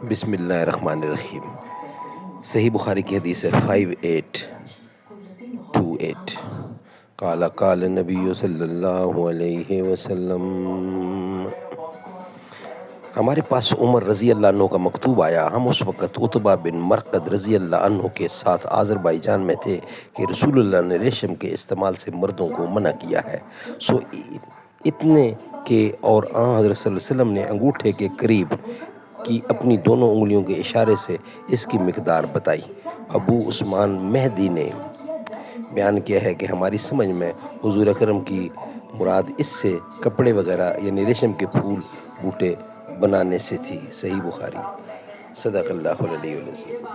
बिस्मिल्लाहिर्रहमानिर्रहीम। सही बुखारी की हदीस है 5828। काला काल नबी सल्लल्लाहु अलैहि वसल्लम। हमारे पास उमर रजी अल्लाह अन्हु का मकतूब आया। हम उस वक़्त उतबा बिन मरकद रजी अल्लाह अन्हु के साथ आज़रबाईजान में थे कि रसूलुल्लाह ने रेशम के इस्तेमाल से मर्दों को मना किया है। सो इतने के और हज़रत सल्लल्लाहु अलैहि वसल्लम ने अंगूठे के करीब की अपनी दोनों उंगलियों के इशारे से इसकी मिकदार बताई। अबू उस्मान मेहदी ने बयान किया है कि हमारी समझ में हुजूर अकरम की मुराद इससे कपड़े वगैरह यानी रेशम के फूल बूटे बनाने से थी। सही बुखारी। सदक़ल्लाहुल अलीयुल अज़ीम।